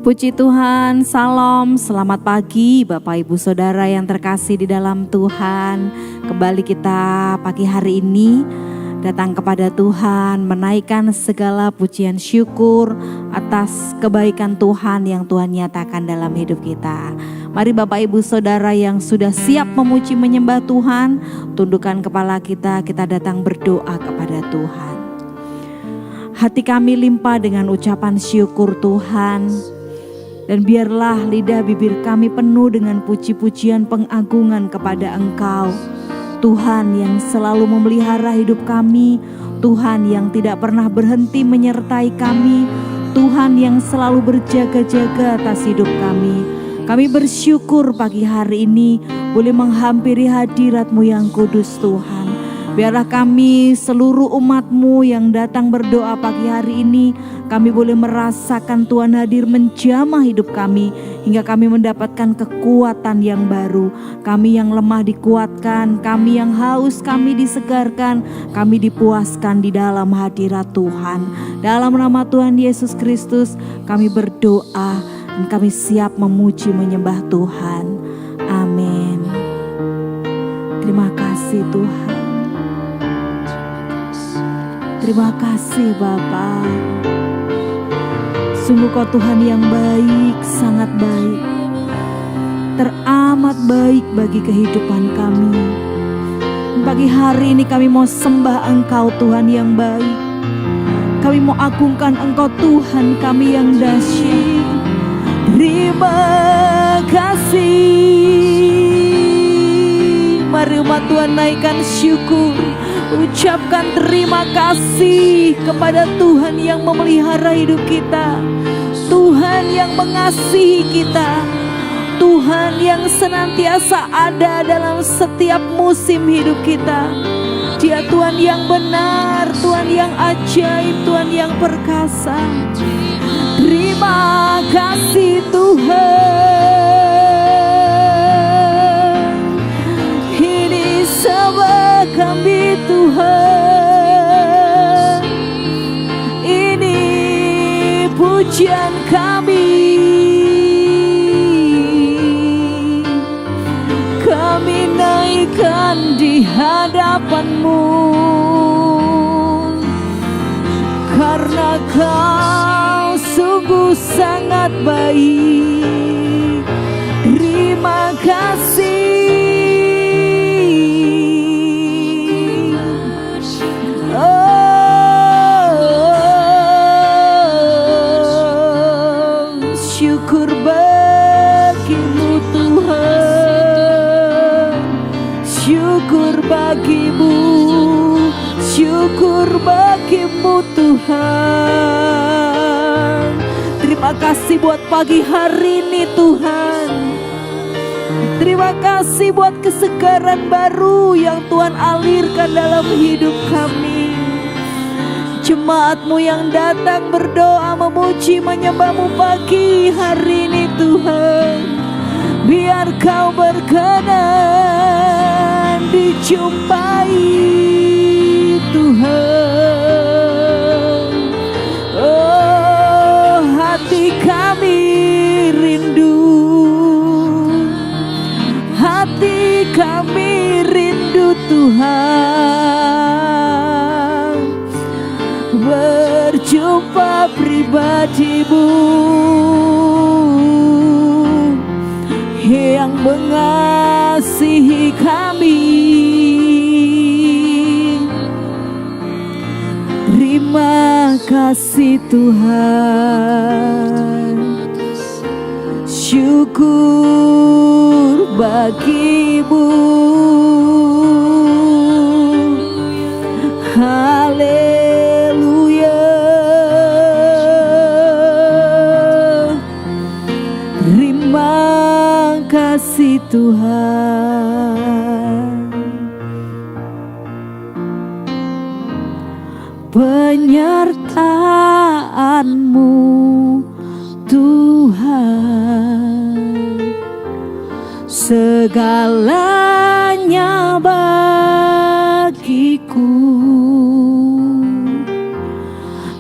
Puji Tuhan, salam, selamat pagi Bapak Ibu Saudara yang terkasih di dalam Tuhan. Kembali kita pagi hari ini datang kepada Tuhan, menaikkan segala pujian syukur atas kebaikan Tuhan yang Tuhan nyatakan dalam hidup kita. Mari Bapak Ibu Saudara yang sudah siap memuji menyembah Tuhan, tundukkan kepala kita datang berdoa kepada Tuhan. Hati kami limpah dengan ucapan syukur Tuhan. Dan biarlah lidah bibir kami penuh dengan puji-pujian pengagungan kepada Engkau. Tuhan yang selalu memelihara hidup kami, Tuhan yang tidak pernah berhenti menyertai kami, Tuhan yang selalu berjaga-jaga atas hidup kami. Kami bersyukur pagi hari ini boleh menghampiri hadirat-Mu yang kudus Tuhan. Biarlah kami seluruh umat-Mu yang datang berdoa pagi hari ini, kami boleh merasakan Tuhan hadir menjamah hidup kami, hingga kami mendapatkan kekuatan yang baru. Kami yang lemah dikuatkan, kami yang haus kami disegarkan, kami dipuaskan di dalam hadirat Tuhan. Dalam nama Tuhan Yesus Kristus kami berdoa dan kami siap memuji menyembah Tuhan. Amin. Terima kasih Tuhan. Terima kasih Bapa. Sungguh Kau Tuhan yang baik, sangat baik, teramat baik bagi kehidupan kami. Pagi hari ini kami mau sembah Engkau Tuhan yang baik. Kami mau agungkan Engkau Tuhan kami yang dahsyat. Terima kasih. Mari umat Tuhan naikkan syukur. Ucapkan terima kasih kepada Tuhan yang memelihara hidup kita, Tuhan yang mengasihi kita, Tuhan yang senantiasa ada dalam setiap musim hidup kita. Dia Tuhan yang benar, Tuhan yang ajaib, Tuhan yang perkasa. Terima kasih Tuhan. Ini sembah kami Tuhan, ini pujian kami. Kami naikkan di hadapan-Mu, karena Kau sungguh sangat baik. Terima kasih. Syukur bagimu Tuhan. Terima kasih buat pagi hari ini Tuhan. Terima kasih buat kesegaran baru yang Tuhan alirkan dalam hidup kami. Jemaat-Mu yang datang berdoa memuji menyembah-Mu pagi hari ini Tuhan. Biar Kau berkenan dijumpai Tuhan. Oh, hati kami rindu, hati kami rindu Tuhan, berjumpa pribadi-Mu yang mengasihi kami. Terima kasih Tuhan. Syukur bagi-Mu. Haleluya. Terima kasih Tuhan. Penyertaan-Mu Tuhan, segalanya bagiku.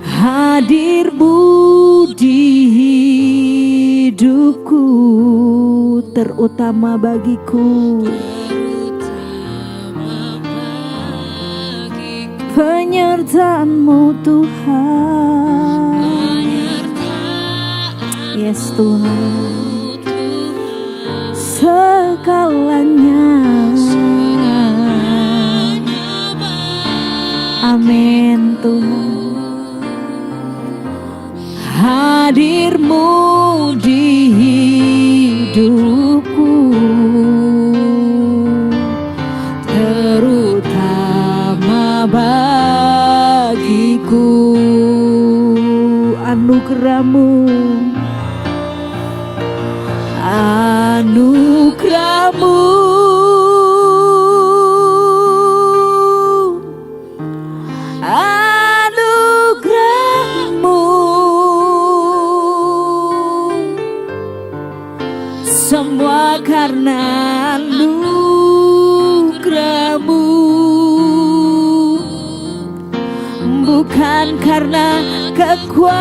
Hadir-Mu di terutama bagiku. Penyertaan-Mu Tuhan. Yes Tuhan, segalanya. Amin Tuhan. Hadir-Mu di hidupku, terutama bagiku. Anugerah-Mu, anugerah-Mu, anugerah-Mu, semua karena anugerah-Mu, bukan karena kekuatanku.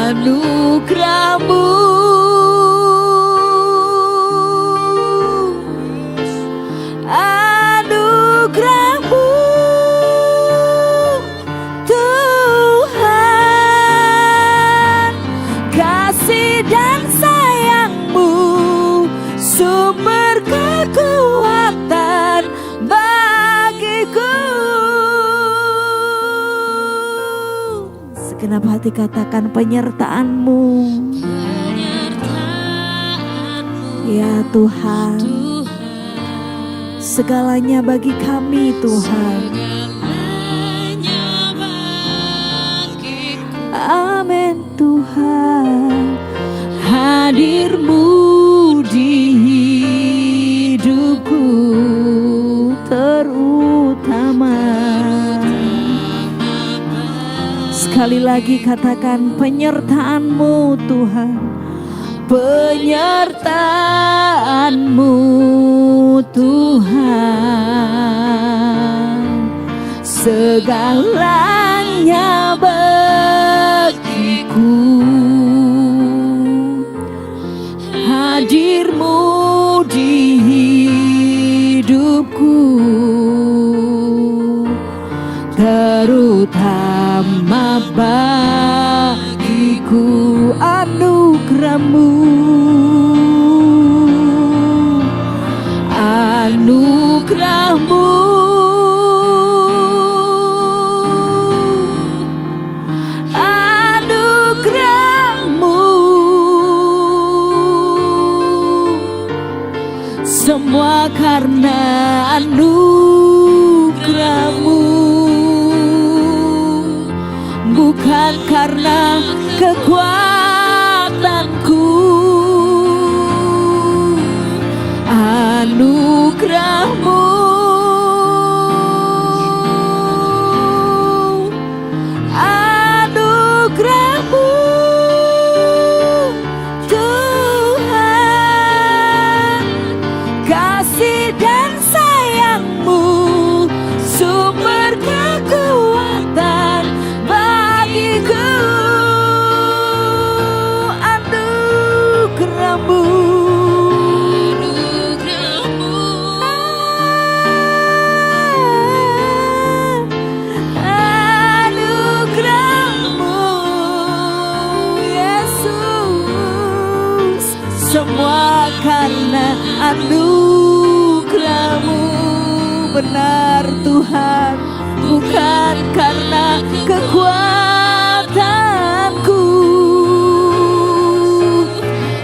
Anugerah-Mu, anugerah-Mu, Tuhan, kasih dan sayang-Mu, sumber kekuatan bagiku. Segenap hati katakan penyertaan-Mu. Ya Tuhan, segalanya bagi kami Tuhan. Amin Tuhan. Hadir-Mu di hidupku, terutama. Sekali lagi katakan penyertaan-Mu Tuhan. Penyertaan-Mu Tuhan, segalanya bagiku. Hadir-Mu di hidupku, terutama bagiku. Anugerah-Mu, anugerah-Mu, anugerah-Mu, semua karena anugerah-Mu, bukan karena kekuatanku. Anugerah-Mu, anugerah-Mu, Tuhan, kasih dan sayang-Mu, sumber kekuatan bagiku. Anugerah-Mu, semua karena anugerah-Mu. Benar Tuhan, bukan karena kekuatanku.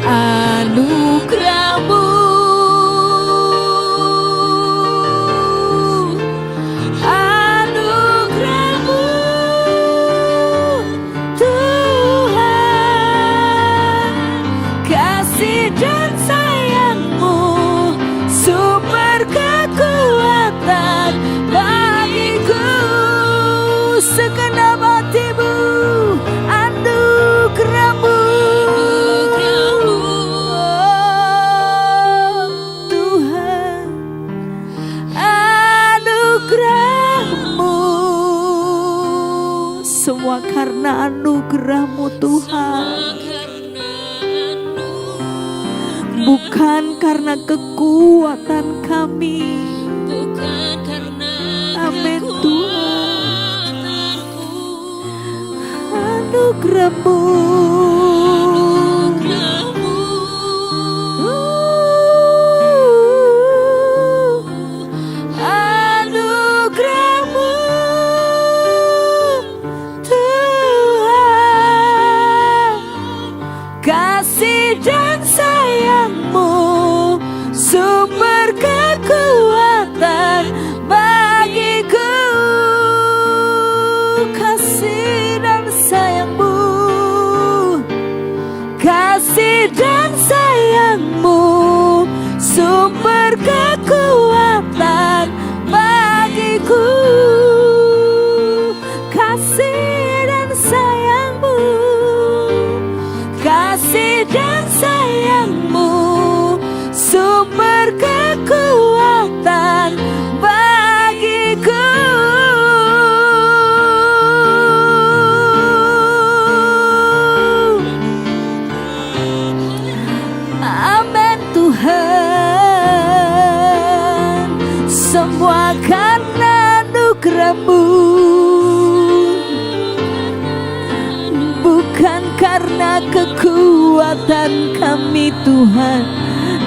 Anugerah-Mu, anugerah-Mu, Tuhan, kasih dan sayang-Mu, sumber kekuatan bagiku. Segenap hati-Mu, anugerah-Mu, Tuhan, anugerah-Mu, semua karena anugerah-Mu. bukan karena kekuatan kami. Amin Tuhan, anugerah-Mu. Kasih dan sayang-Mu sumber kekuatan bagiku. Kasih dan sayang-Mu, kasih dan sayang-Mu sumber kekuatan bagiku. Kasih dan sayang-Mu, kasih dan sayang-Mu sumber kekuatan bagiku. Amin Tuhan, semua karena anugerah-Mu, bukan karena kekuatan kami Tuhan,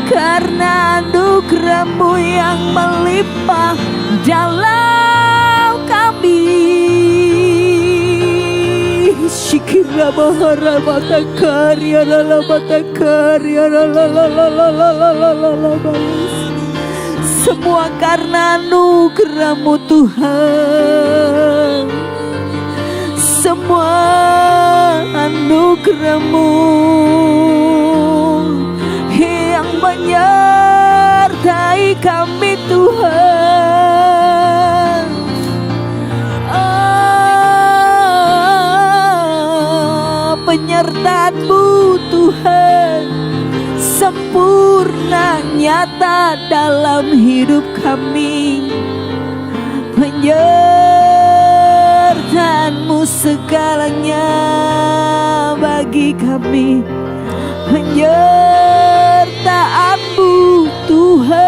karena anugerah-Mu yang melimpah dalam kami. Shikira bahara mata karya lala mata karya lala. Semua karena anugerah-Mu Tuhan, semua anugerah-Mu yang menyertai kami Tuhan. Penyertaan-Mu Tuhan sempurna nyata dalam hidup kami. Penyertaan-Mu segalanya bagi kami. Penyertaan-Mu Tuhan.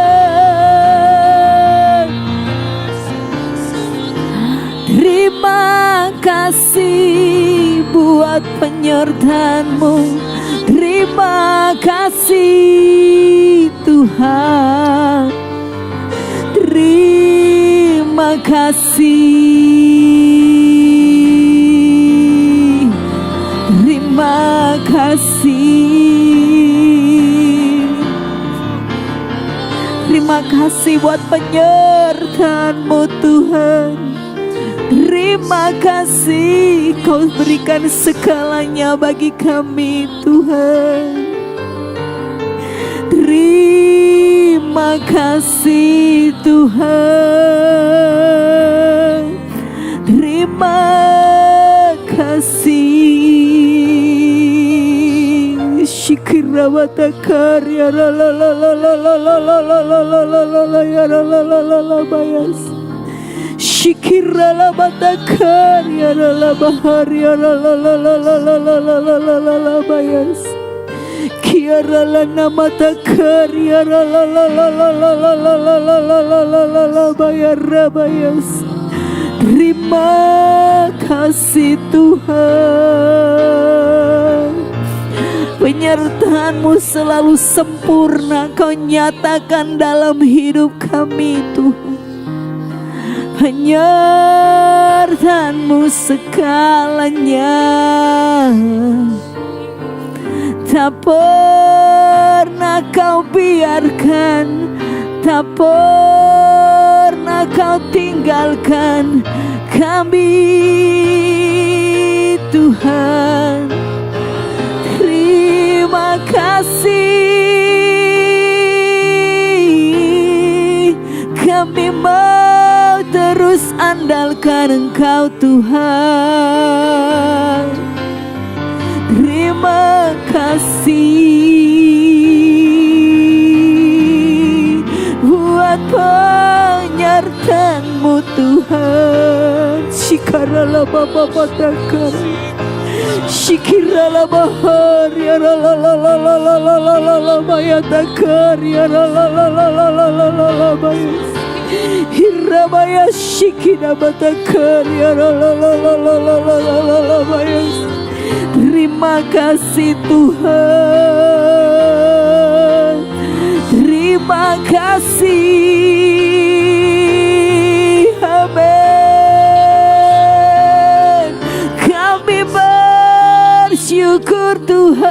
Terima kasih buat penyertaan-Mu. Terima kasih Tuhan. Terima kasih. Terima kasih. Terima kasih buat penyertaan-Mu Tuhan. Terima kasih Kau berikan segalanya bagi kami Tuhan. Terima kasih Tuhan. Terima kasih. Shikira mata karya la la la la la la la la la la la la la la ya la la la la la bayas. Shikira la mata karya la la baharia la la la la la la la la la la la la bayas. Kiara la namata karya la la la la la la la la la la la la la la la bayar bayas. Terima kasih Tuhan. Penyertaan-Mu selalu sempurna Kau nyatakan dalam hidup kami Tuhan. Penyertaan-Mu segalanya, tak pernah Kau biarkan, tak pernah Kau tinggalkan kami Tuhan. Terima kasih, kami mau terus andalkan Engkau Tuhan. Terima kasih buat penyertaan-Mu Tuhan. Shikarala baba batakar, Shikira la bahar ya la la la la la la la la la la bayatakar ya la la la la la la la la la bayas. Hirabaya shikina batakar ya la la la la la la la la la la bayas. Terima kasih Tuhan. Terima kasih. Amin. Kami bersyukur Tuhan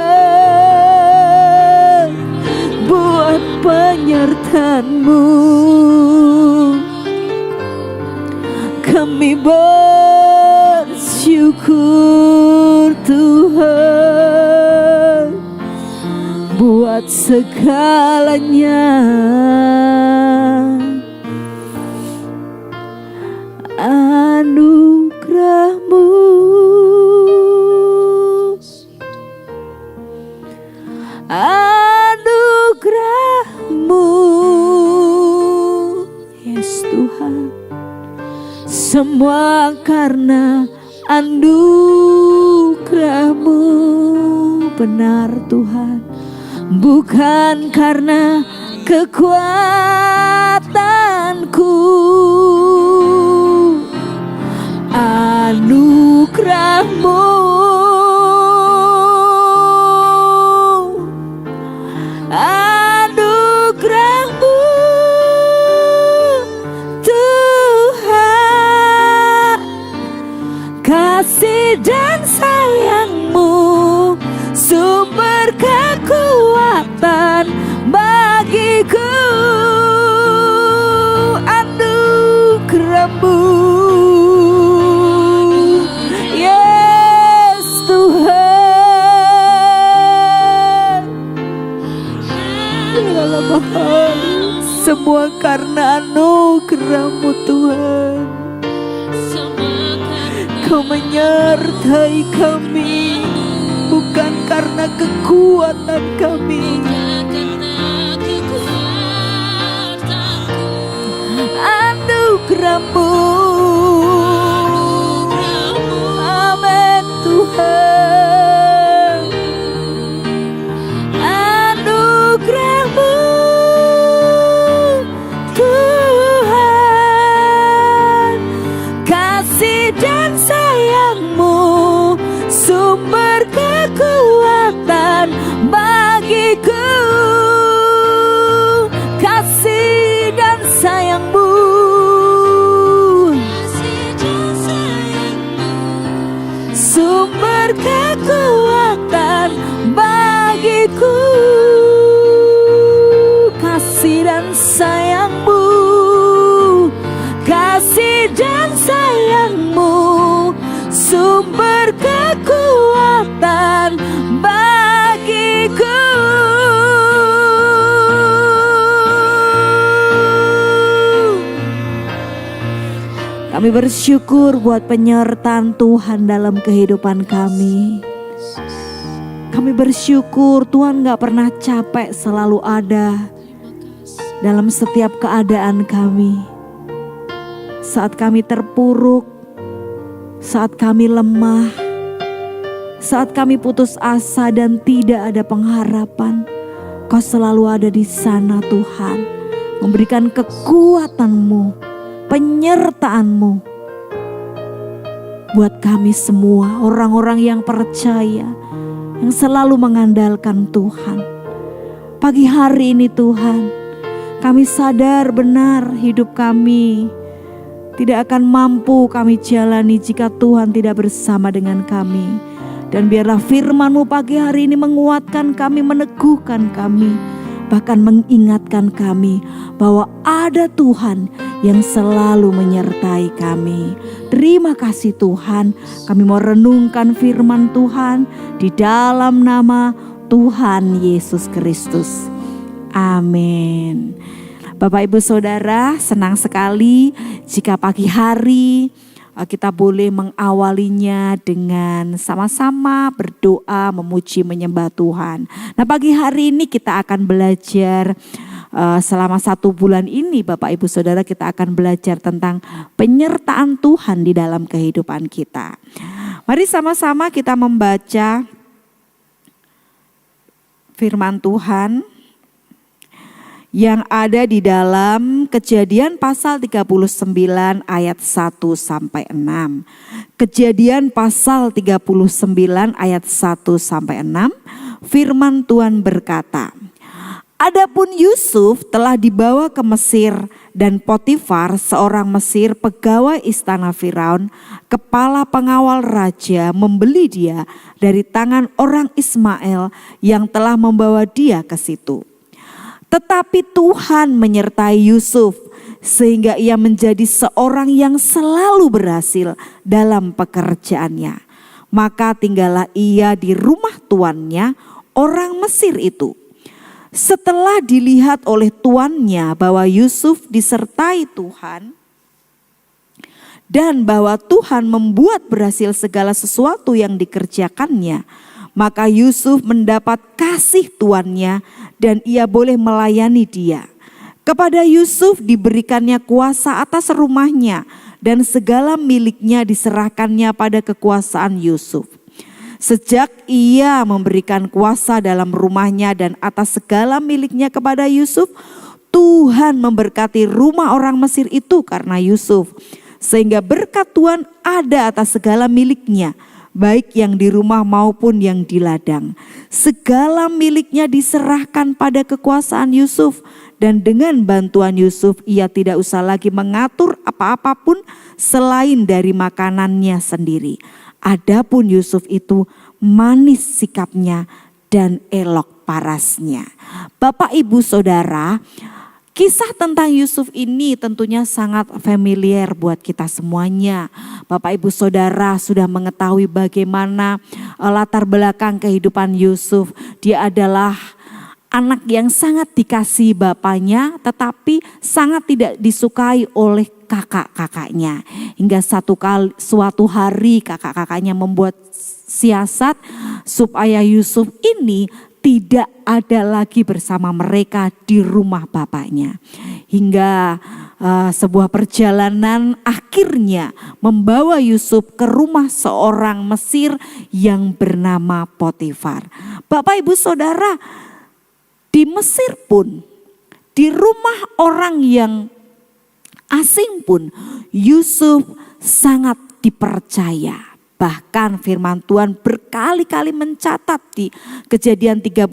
buat penyertaan-Mu. Kami bersyukur Tuhan buat segalanya. Anugerah-Mu, anugerah-Mu, yes Tuhan. Semua karena anugerah-Mu, benar Tuhan. Bukan karena kekuatanku. Anugerah-Mu, anugerah-Mu Tuhan. Kasih dan sayang-Mu sumber kekuatan bagiku. Anugerah-Mu, yes Tuhan. Semua karena anugerah-Mu Tuhan. Kau menyertai kami, bukan karena kekuatan kami. Anugerah-Mu, amin Tuhan. Anugerah-Mu Tuhan. Kasih dan sayang-Mu sumber kekuatan bagiku. Kasih dan sayang-Mu, sumber kekuatan bagiku. Kasih dan sayang-Mu, kasih dan sayang-Mu sumber kekuatan bagiku. Kami bersyukur buat penyertaan Tuhan dalam kehidupan kami. Kami bersyukur Tuhan gak pernah capek, selalu ada dalam setiap keadaan kami. Saat kami terpuruk, saat kami lemah, saat kami putus asa dan tidak ada pengharapan, Kau selalu ada di sana Tuhan, memberikan kekuatan-Mu, penyertaan-Mu buat kami semua, orang-orang yang percaya, yang selalu mengandalkan Tuhan. Pagi hari ini Tuhan, kami sadar benar hidup kami tidak akan mampu kami jalani jika Tuhan tidak bersama dengan kami. Dan biarlah firman-Mu pagi hari ini menguatkan kami, meneguhkan kami, bahkan mengingatkan kami bahwa ada Tuhan yang selalu menyertai kami. Terima kasih Tuhan, kami mau renungkan firman Tuhan di dalam nama Tuhan Yesus Kristus. Amin. Bapak Ibu Saudara, senang sekali jika pagi hari kita boleh mengawalinya dengan sama-sama berdoa, memuji, menyembah Tuhan. Nah, pagi hari ini kita akan belajar selama 1 bulan ini Bapak Ibu Saudara, kita akan belajar tentang penyertaan Tuhan di dalam kehidupan kita. Mari sama-sama kita membaca firman Tuhan yang ada di dalam Kejadian pasal 39 ayat 1 sampai 6. Kejadian pasal 39 ayat 1 sampai 6, firman Tuhan berkata, "Adapun Yusuf telah dibawa ke Mesir dan Potifar seorang Mesir pegawai istana Firaun, kepala pengawal raja, membeli dia dari tangan orang Ismail yang telah membawa dia ke situ. Tetapi Tuhan menyertai Yusuf sehingga ia menjadi seorang yang selalu berhasil dalam pekerjaannya. Maka tinggallah ia di rumah tuannya, orang Mesir itu. Setelah dilihat oleh tuannya bahwa Yusuf disertai Tuhan dan bahwa Tuhan membuat berhasil segala sesuatu yang dikerjakannya, maka Yusuf mendapat kasih tuannya dan ia boleh melayani dia. Kepada Yusuf diberikannya kuasa atas rumahnya dan segala miliknya diserahkannya pada kekuasaan Yusuf. Sejak ia memberikan kuasa dalam rumahnya dan atas segala miliknya kepada Yusuf, Tuhan memberkati rumah orang Mesir itu karena Yusuf. Sehingga berkat Tuhan ada atas segala miliknya, baik yang di rumah maupun yang di ladang. Segala miliknya diserahkan pada kekuasaan Yusuf, dan dengan bantuan Yusuf ia tidak usah lagi mengatur apa-apapun selain dari makanannya sendiri. Adapun Yusuf itu manis sikapnya dan elok parasnya." Bapak, Ibu, Saudara, kisah tentang Yusuf ini tentunya sangat familiar buat kita semuanya. Bapak, Ibu, Saudara sudah mengetahui bagaimana latar belakang kehidupan Yusuf. Dia adalah anak yang sangat dikasihi bapaknya, tetapi sangat tidak disukai oleh kakak-kakaknya. Hingga suatu hari kakak-kakaknya membuat siasat supaya Yusuf ini tidak ada lagi bersama mereka di rumah bapaknya. Hingga sebuah perjalanan akhirnya membawa Yusuf ke rumah seorang Mesir yang bernama Potifar. Bapak, Ibu, Saudara, di Mesir pun, di rumah orang yang asing pun, Yusuf sangat dipercaya. Bahkan firman Tuhan berkali-kali mencatat di Kejadian 39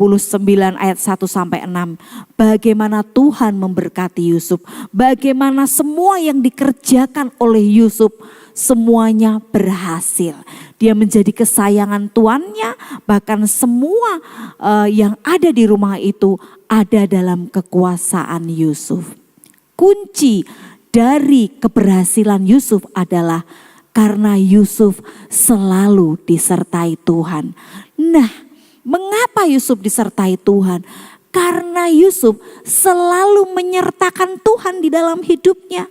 ayat 1 sampai 6. Bagaimana Tuhan memberkati Yusuf. Bagaimana semua yang dikerjakan oleh Yusuf semuanya berhasil. Dia menjadi kesayangan tuannya, bahkan semua yang ada di rumah itu ada dalam kekuasaan Yusuf. Kunci dari keberhasilan Yusuf adalah karena Yusuf selalu disertai Tuhan. Nah, mengapa Yusuf disertai Tuhan? Karena Yusuf selalu menyertakan Tuhan di dalam hidupnya.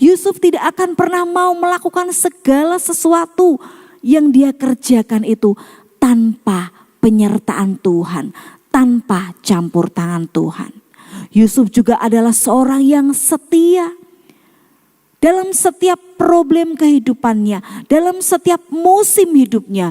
Yusuf tidak akan pernah mau melakukan segala sesuatu yang dia kerjakan itu tanpa penyertaan Tuhan, tanpa campur tangan Tuhan. Yusuf juga adalah seorang yang setia. Dalam setiap problem kehidupannya, dalam setiap musim hidupnya,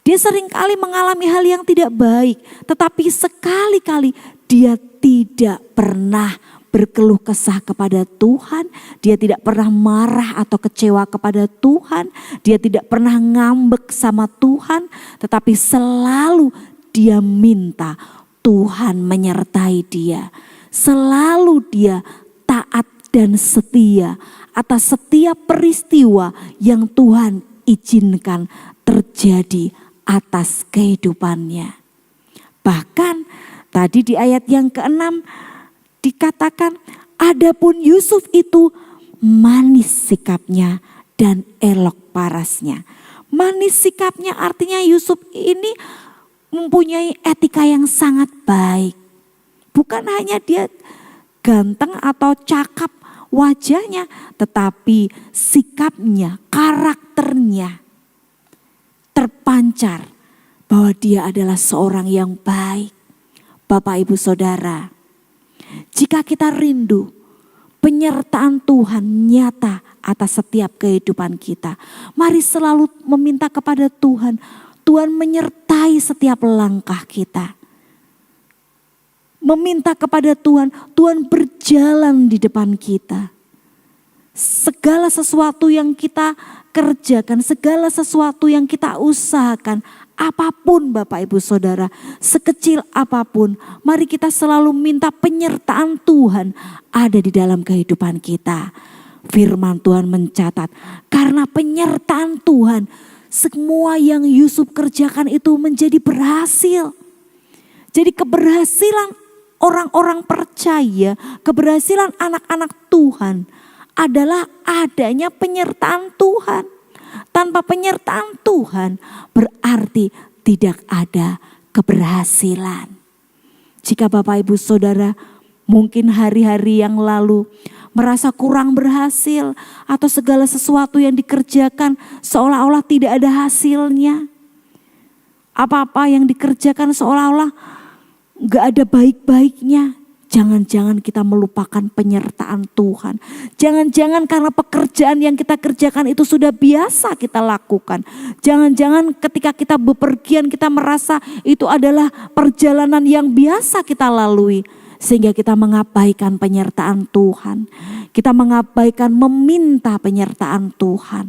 dia seringkali mengalami hal yang tidak baik, tetapi sekali-kali dia tidak pernah berkeluh kesah kepada Tuhan, dia tidak pernah marah atau kecewa kepada Tuhan, dia tidak pernah ngambek sama Tuhan, tetapi selalu dia minta Tuhan menyertai dia. Selalu dia taat dan setia atas setiap peristiwa yang Tuhan izinkan terjadi atas kehidupannya. Bahkan tadi di ayat yang ke-6 dikatakan, adapun Yusuf itu manis sikapnya dan elok parasnya. Manis sikapnya artinya Yusuf ini mempunyai etika yang sangat baik. Bukan hanya dia ganteng atau cakap wajahnya, tetapi sikapnya, karakternya terpancar bahwa dia adalah seorang yang baik. Bapak, Ibu, Saudara, jika kita rindu penyertaan Tuhan nyata atas setiap kehidupan kita. Mari selalu meminta kepada Tuhan. Tuhan menyertai setiap langkah kita. Meminta kepada Tuhan, Tuhan berjalan di depan kita. Segala sesuatu yang kita kerjakan, segala sesuatu yang kita usahakan, apapun Bapak Ibu Saudara, sekecil apapun, mari kita selalu minta penyertaan Tuhan ada di dalam kehidupan kita. Firman Tuhan mencatat, karena penyertaan Tuhan, semua yang Yusuf kerjakan itu menjadi berhasil. Jadi keberhasilan orang-orang percaya, keberhasilan anak-anak Tuhan adalah adanya penyertaan Tuhan. Tanpa penyertaan Tuhan berarti tidak ada keberhasilan. Jika Bapak Ibu Saudara mungkin hari-hari yang lalu merasa kurang berhasil atau segala sesuatu yang dikerjakan seolah-olah tidak ada hasilnya. Apa-apa yang dikerjakan seolah-olah gak ada baik-baiknya. Jangan-jangan kita melupakan penyertaan Tuhan. Jangan-jangan karena pekerjaan yang kita kerjakan itu sudah biasa kita lakukan. Jangan-jangan ketika kita bepergian kita merasa itu adalah perjalanan yang biasa kita lalui. Sehingga kita mengabaikan penyertaan Tuhan. Kita mengabaikan meminta penyertaan Tuhan.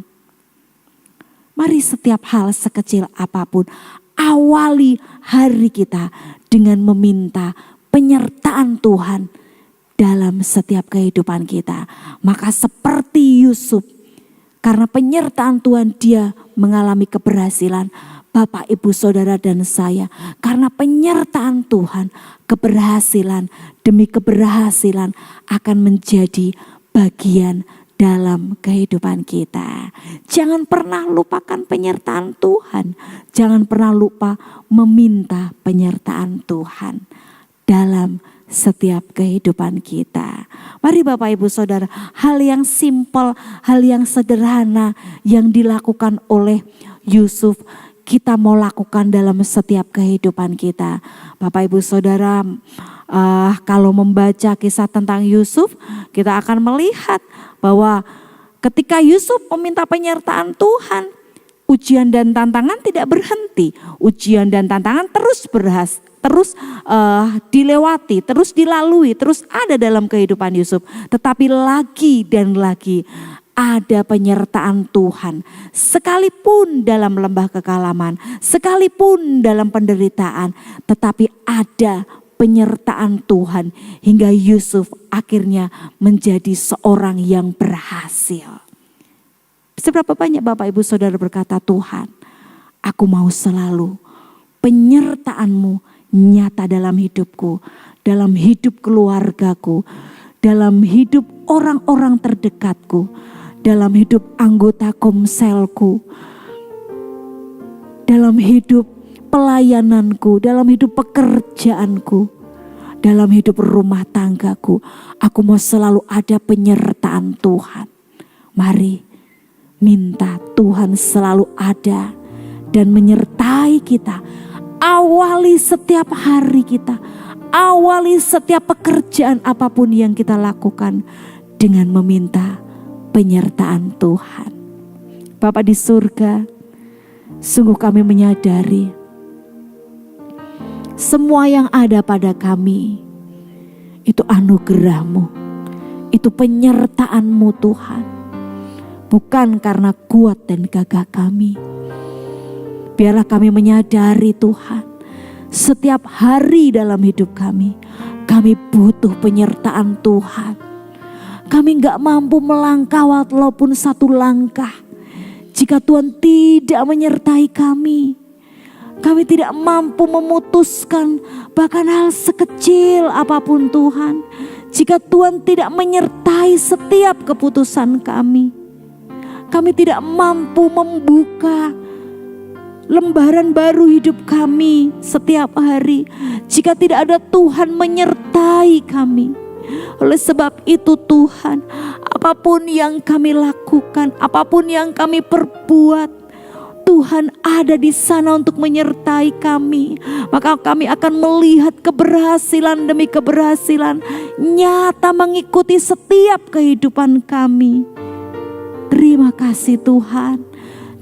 Mari setiap hal sekecil apapun, awali hari kita dengan meminta penyertaan Tuhan dalam setiap kehidupan kita. Maka seperti Yusuf, karena penyertaan Tuhan dia mengalami keberhasilan. Bapak, Ibu, Saudara dan saya, karena penyertaan Tuhan, keberhasilan demi keberhasilan akan menjadi bagian dalam kehidupan kita. Jangan pernah lupakan penyertaan Tuhan. Jangan pernah lupa meminta penyertaan Tuhan dalam setiap kehidupan kita. Mari Bapak Ibu Saudara, hal yang simpel, hal yang sederhana yang dilakukan oleh Yusuf, kita mau lakukan dalam setiap kehidupan kita. Bapak Ibu Saudara, kalau membaca kisah tentang Yusuf, kita akan melihat bahwa ketika Yusuf meminta penyertaan Tuhan, ujian dan tantangan tidak berhenti. Ujian dan tantangan terus dilewati, terus dilalui, terus ada dalam kehidupan Yusuf. Tetapi lagi dan lagi ada penyertaan Tuhan. Sekalipun dalam lembah kekalaman, sekalipun dalam penderitaan, tetapi ada penyertaan Tuhan hingga Yusuf akhirnya menjadi seorang yang berhasil. Seberapa banyak Bapak Ibu Saudara berkata, Tuhan, aku mau selalu penyertaan-Mu nyata dalam hidupku, dalam hidup keluargaku, dalam hidup orang-orang terdekatku, dalam hidup anggota komselku, dalam hidup pelayananku, dalam hidup pekerjaanku, dalam hidup rumah tanggaku. Aku mau selalu ada penyertaan Tuhan. Mari minta Tuhan selalu ada dan menyertai kita. Awali setiap hari kita, awali setiap pekerjaan apapun yang kita lakukan dengan meminta penyertaan Tuhan. Bapa di surga, sungguh kami menyadari semua yang ada pada kami itu anugerah-Mu, itu penyertaan-Mu Tuhan. Bukan karena kuat dan gagah kami. Biarlah kami menyadari Tuhan, setiap hari dalam hidup kami butuh penyertaan Tuhan. Kami gak mampu melangkah walaupun satu langkah jika Tuhan tidak menyertai kami. Kami tidak mampu memutuskan bahkan hal sekecil apapun Tuhan, jika Tuhan tidak menyertai setiap keputusan kami. Kami tidak mampu membuka lembaran baru hidup kami setiap hari jika tidak ada Tuhan menyertai kami. Oleh sebab itu Tuhan, apapun yang kami lakukan, apapun yang kami perbuat, Tuhan ada di sana untuk menyertai kami. Maka kami akan melihat keberhasilan demi keberhasilan nyata mengikuti setiap kehidupan kami. Terima kasih Tuhan.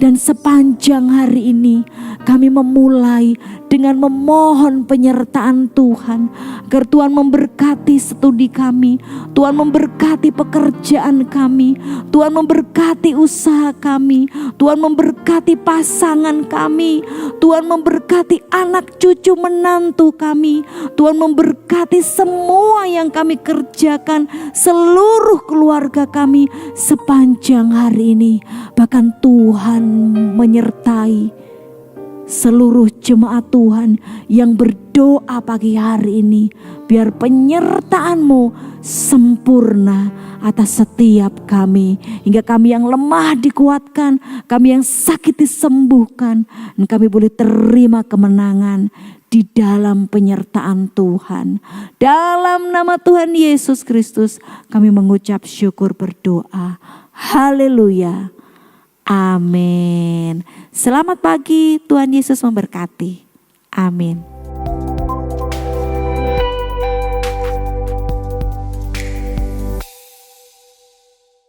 Dan sepanjang hari ini kami memulai dengan memohon penyertaan Tuhan. Agar Tuhan memberkati studi kami, Tuhan memberkati pekerjaan kami, Tuhan memberkati usaha kami, Tuhan memberkati pasangan kami, Tuhan memberkati anak cucu menantu kami, Tuhan memberkati semua yang kami kerjakan, seluruh keluarga kami sepanjang hari ini. Bahkan Tuhan menyertai seluruh jemaat Tuhan yang berdoa pagi hari ini. Biar penyertaan-Mu sempurna atas setiap kami. Hingga kami yang lemah dikuatkan, kami yang sakit disembuhkan. Dan kami boleh terima kemenangan di dalam penyertaan Tuhan. Dalam nama Tuhan Yesus Kristus kami mengucap syukur berdoa. Haleluya. Amin. Selamat pagi, Tuhan Yesus memberkati. Amin.